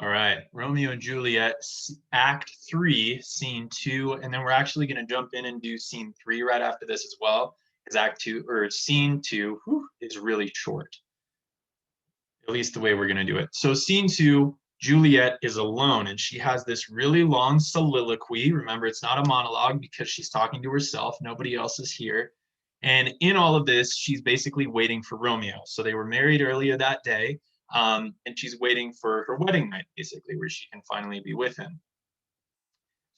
All right, Romeo and Juliet, Act 3, Scene 2, and then we're actually going to jump in and do Scene 3 right after this as well, because Act 2 or Scene 2 is really short, at least the way we're going to do it. So Scene 2, Juliet is alone, and she has this really long soliloquy. Remember, it's not a monologue because she's talking to herself. Nobody else is here. And in all of this, she's basically waiting for Romeo. So they were married earlier that day. And she's waiting for her wedding night, basically, where she can finally be with him.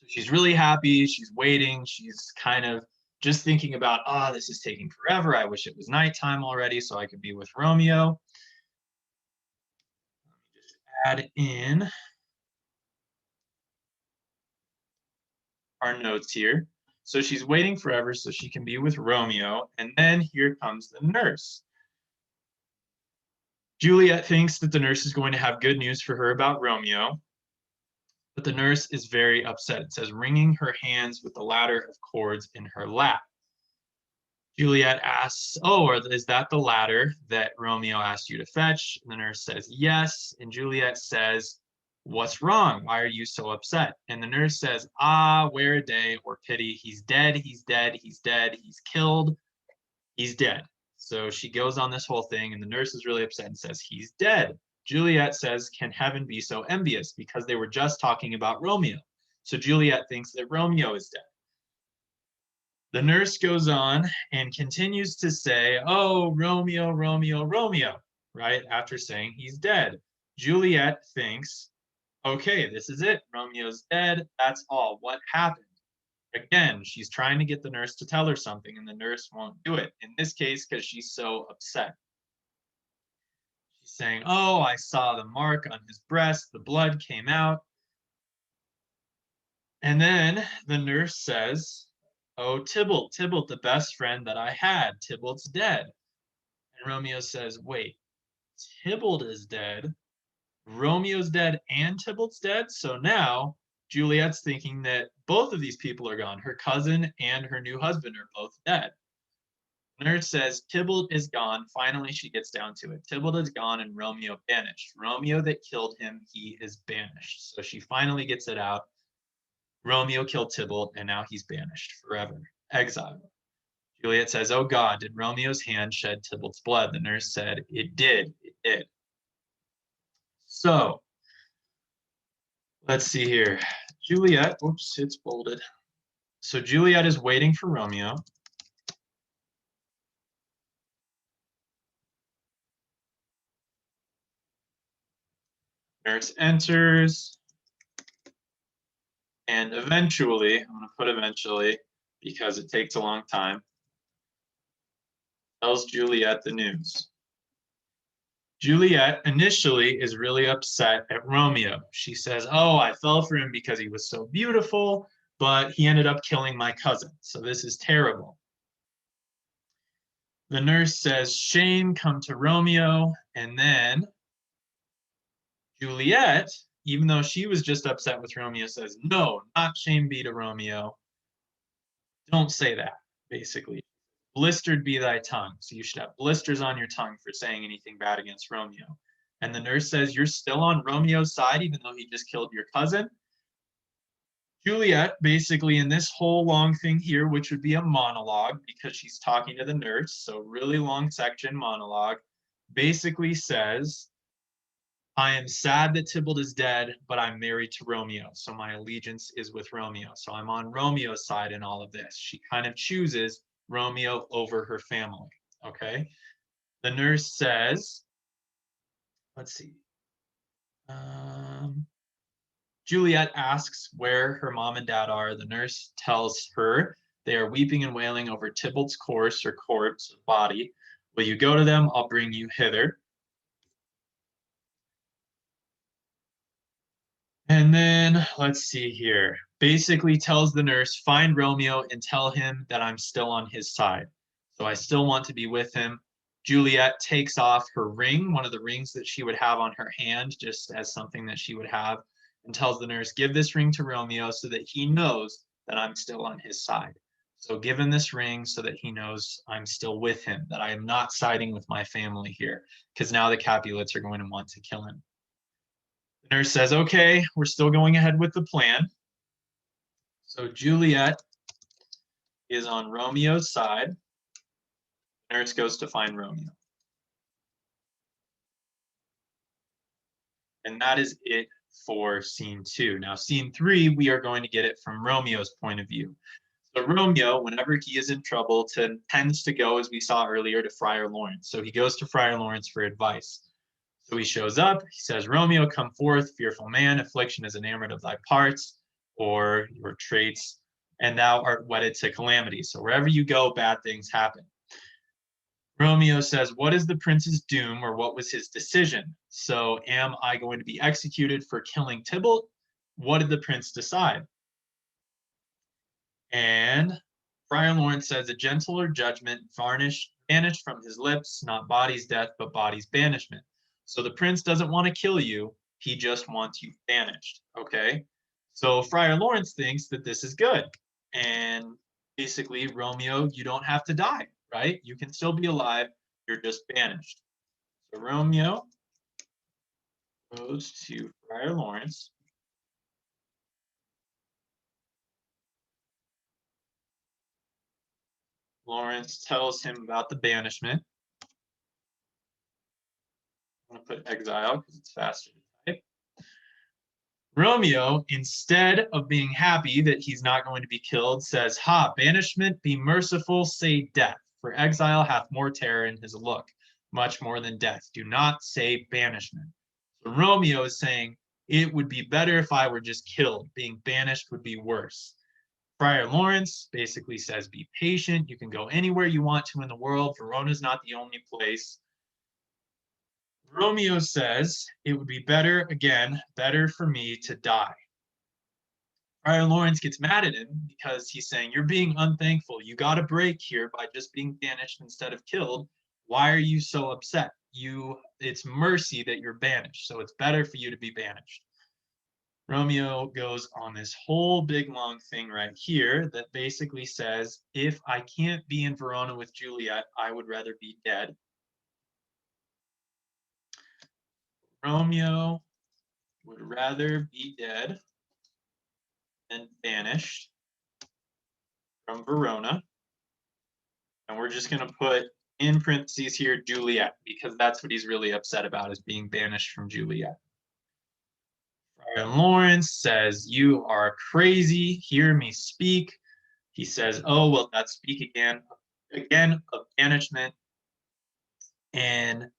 So she's really happy. She's waiting. She's kind of just thinking about, oh, this is taking forever. I wish it was nighttime already so I could be with Romeo. Let me just add in our notes here. So she's waiting forever so she can be with Romeo. And then here comes the nurse. Juliet thinks that the nurse is going to have good news for her about Romeo, but the nurse is very upset. It says, wringing her hands with the ladder of cords in her lap. Juliet asks, oh, is that the ladder that Romeo asked you to fetch? And the nurse says, yes. And Juliet says, what's wrong? Why are you so upset? And the nurse says, ah, wear a day or pity. He's dead. He's dead. He's dead. He's killed. He's dead. So she goes on this whole thing, and the nurse is really upset and says, he's dead. Juliet says, can heaven be so envious? Because they were just talking about Romeo. So Juliet thinks that Romeo is dead. The nurse goes on and continues to say, oh, Romeo, Romeo, Romeo, right? After saying he's dead. Juliet thinks, okay, this is it. Romeo's dead. That's all. What happened? Again, she's trying to get the nurse to tell her something, and the nurse won't do it. In this case, because she's so upset. She's saying, oh, I saw the mark on his breast. The blood came out. And then the nurse says, oh, Tybalt, the best friend that I had. Tybalt's dead. And Romeo says, wait, Tybalt is dead. Romeo's dead and Tybalt's dead. So now Juliet's thinking that both of these people are gone. Her cousin and her new husband are both dead. Nurse says, Tybalt is gone. Finally, she gets down to it. Tybalt is gone and Romeo banished. Romeo that killed him, he is banished. So she finally gets it out. Romeo killed Tybalt, and now he's banished forever, exiled. Juliet says, oh God, did Romeo's hand shed Tybalt's blood? The nurse said, it did, it did. So, let's see here. Juliet, oops, it's bolded. So Juliet is waiting for Romeo. Nurse enters. And eventually, I'm going to put eventually because it takes a long time, tells Juliet the news. Juliet initially is really upset at Romeo. She says, oh, I fell for him because he was so beautiful, but he ended up killing my cousin. So this is terrible. The nurse says, shame, come to Romeo. And then Juliet, even though she was just upset with Romeo, says, no, not shame be to Romeo. Don't say that, basically. Blistered be thy tongue. So you should have blisters on your tongue for saying anything bad against Romeo. And the nurse says, you're still on Romeo's side, even though he just killed your cousin. Juliet, basically in this whole long thing here, which would be a monologue because she's talking to the nurse, so really long section monologue, basically says, I am sad that Tybalt is dead, but I'm married to Romeo. So my allegiance is with Romeo. So I'm on Romeo's side in all of this. She kind of chooses Romeo over her family. Okay. The nurse says, let's see. Juliet asks where her mom and dad are. The nurse tells her they are weeping and wailing over Tybalt's corpse or corpse, body. Will you go to them? I'll bring you hither. And then let's see here. Basically tells the nurse, find Romeo and tell him that I'm still on his side. So I still want to be with him. Juliet takes off her ring, one of the rings that she would have on her hand, just as something that she would have, and tells the nurse, give this ring to Romeo so that he knows that I'm still on his side. So give him this ring so that he knows I'm still with him, that I am not siding with my family here, because now the Capulets are going to want to kill him. The The nurse says, okay, we're still going ahead with the plan. So Juliet is on Romeo's side. The nurse goes to find Romeo. And that is it for scene 2. Now, scene 3, we are going to get it from Romeo's point of view. So Romeo, whenever he is in trouble, tends to go, as we saw earlier, to Friar Lawrence. So he goes to Friar Lawrence for advice. So he shows up, he says, Romeo, come forth, fearful man, affliction is enamored of thy parts, or your traits, and thou art wedded to calamity. So wherever you go, bad things happen. Romeo says, what is the prince's doom, or what was his decision? So am I going to be executed for killing Tybalt? What did the prince decide? And Friar Lawrence says, a gentler judgment banished from his lips, not body's death, but body's banishment. So the prince doesn't want to kill you, he just wants you banished, okay? So Friar Lawrence thinks that this is good. And basically, Romeo, you don't have to die, right? You can still be alive, you're just banished. So Romeo goes to Friar Lawrence. Lawrence tells him about the banishment. I'm going to put exile because it's faster to type. Romeo, instead of being happy that he's not going to be killed, says, ha, banishment, be merciful, say death, for exile hath more terror in his look, much more than death. Do not say banishment. So Romeo is saying, it would be better if I were just killed. Being banished would be worse. Friar Lawrence basically says, be patient. You can go anywhere you want to in the world. Verona's not the only place. Romeo says, it would be better, again, better for me to die. Friar Lawrence gets mad at him because he's saying, you're being unthankful. You got a break here by just being banished instead of killed. Why are you so upset? It's mercy that you're banished, so it's better for you to be banished. Romeo goes on this whole big long thing right here that basically says, if I can't be in Verona with Juliet, I would rather be dead. Romeo would rather be dead than banished from Verona. And we're just going to put in parentheses here Juliet, because that's what he's really upset about, is being banished from Juliet. Friar Lawrence says, you are crazy, hear me speak. He says, oh, well, that's speak again of banishment. And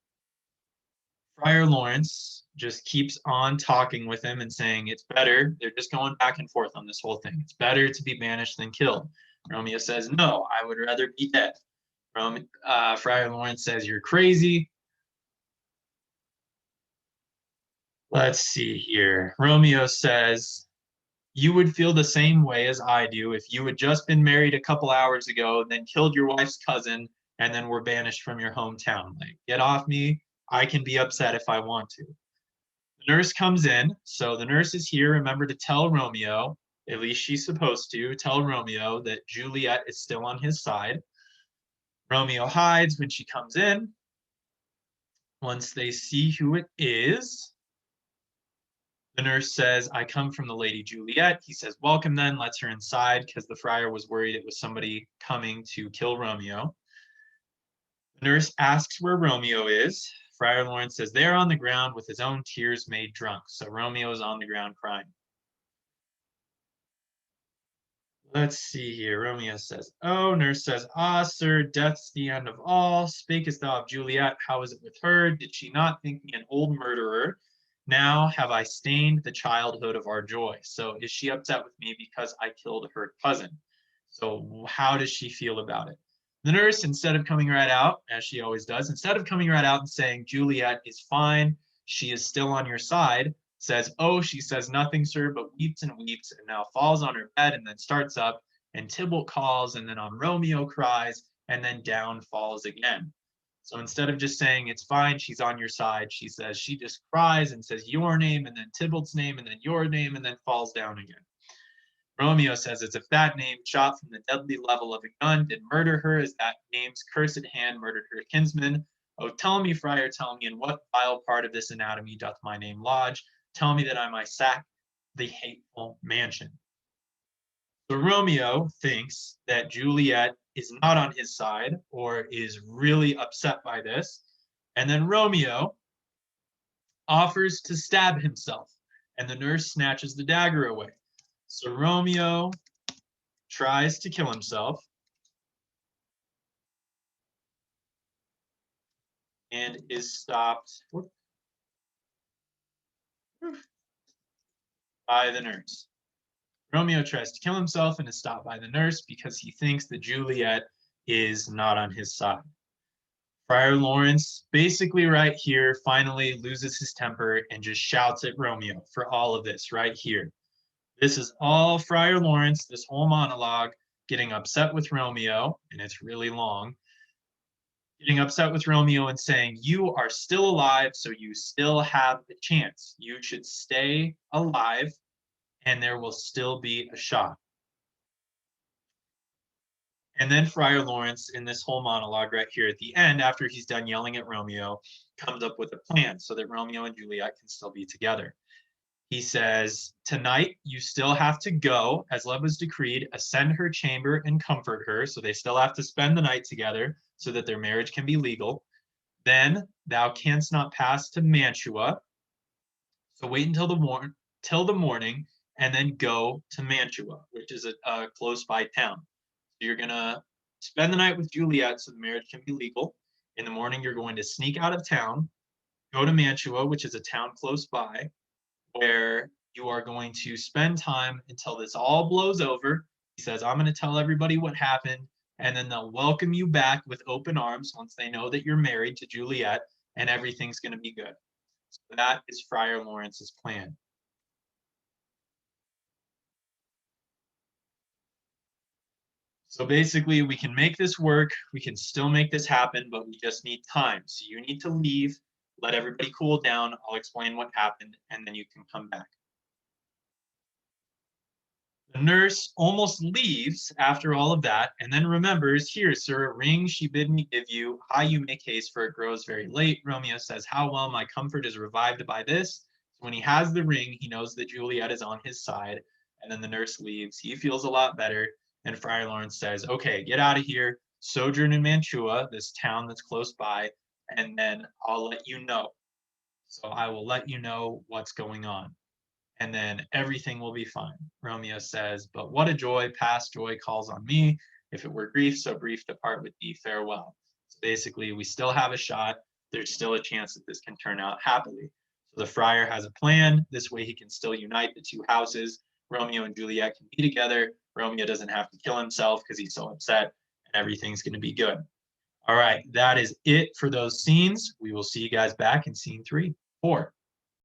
Friar Lawrence just keeps on talking with him and saying, it's better. They're just going back and forth on this whole thing. It's better to be banished than killed. Romeo says, no, I would rather be dead. Friar Lawrence says, you're crazy. Let's see here. Romeo says, you would feel the same way as I do if you had just been married a couple hours ago, then killed your wife's cousin, and then were banished from your hometown. Like, get off me. I can be upset if I want to. The nurse comes in. So the nurse is here. Remember to tell Romeo, at least she's supposed to, tell Romeo that Juliet is still on his side. Romeo hides when she comes in. Once they see who it is, the nurse says, I come from the Lady Juliet. He says, welcome then, lets her inside because the friar was worried it was somebody coming to kill Romeo. The nurse asks where Romeo is. Friar Lawrence says, there on the ground with his own tears made drunk. So Romeo is on the ground crying. Let's see here. Romeo says, oh, nurse says, ah, sir, death's the end of all. Spakest thou of Juliet? How is it with her? Did she not think me an old murderer? Now have I stained the childhood of our joy. So is she upset with me because I killed her cousin? So how does she feel about it? The nurse, instead of coming right out, as she always does, instead of coming right out and saying, Juliet is fine, she is still on your side, says, oh, she says nothing, sir, but weeps and weeps, and now falls on her bed and then starts up, and Tybalt calls, and then on Romeo cries, and then down falls again. So instead of just saying, it's fine, she's on your side, she says, she just cries and says your name, and then Tybalt's name, and then your name, and then falls down again. Romeo says, as if that name, shot from the deadly level of a gun, did murder her, as that name's cursed hand murdered her kinsman. Oh, tell me, friar, tell me, in what vile part of this anatomy doth my name lodge? Tell me that I might sack the hateful mansion. So Romeo thinks that Juliet is not on his side or is really upset by this. And then Romeo offers to stab himself, and the nurse snatches the dagger away. So Romeo tries to kill himself and is stopped by the nurse. Romeo tries to kill himself and is stopped by the nurse because he thinks that Juliet is not on his side. Friar Lawrence, basically right here, finally loses his temper and just shouts at Romeo for all of this right here. This is all Friar Lawrence, this whole monologue, getting upset with Romeo, and it's really long, getting upset with Romeo and saying, you are still alive, so you still have a chance. You should stay alive, and there will still be a shot. And then Friar Lawrence, in this whole monologue right here at the end, after he's done yelling at Romeo, comes up with a plan so that Romeo and Juliet can still be together. He says, tonight you still have to go, as love was decreed, ascend her chamber and comfort her. So they still have to spend the night together so that their marriage can be legal. Then thou canst not pass to Mantua. So wait until the morning and then go to Mantua, which is a close by town. So you're gonna spend the night with Juliet so the marriage can be legal. In the morning, you're going to sneak out of town, go to Mantua, which is a town close by, where you are going to spend time until this all blows over. He says, I'm going to tell everybody what happened, and then they'll welcome you back with open arms once they know that you're married to Juliet, and everything's going to be good. So that is Friar Lawrence's plan. So basically, we can make this work. We can still make this happen, but we just need time. So you need to leave, let everybody cool down. I'll explain what happened, and then you can come back. The nurse almost leaves after all of that, and then remembers, here, sir, a ring she bid me give you. High you make haste, for it grows very late. Romeo says, how well my comfort is revived by this. So when he has the ring, he knows that Juliet is on his side, and then the nurse leaves. He feels a lot better, and Friar Lawrence says, okay, get out of here, sojourn in Mantua, this town that's close by, and then I'll let you know. So I will let you know what's going on, and then everything will be fine. Romeo says, but what a joy, past joy calls on me. If it were grief, so brief to part with thee, farewell. So basically, we still have a shot. There's still a chance that this can turn out happily. So the friar has a plan. This way he can still unite the two houses. Romeo and Juliet can be together. Romeo doesn't have to kill himself because he's so upset, and everything's going to be good. All right, that is it for those scenes. We will see you guys back in scene 3, 4.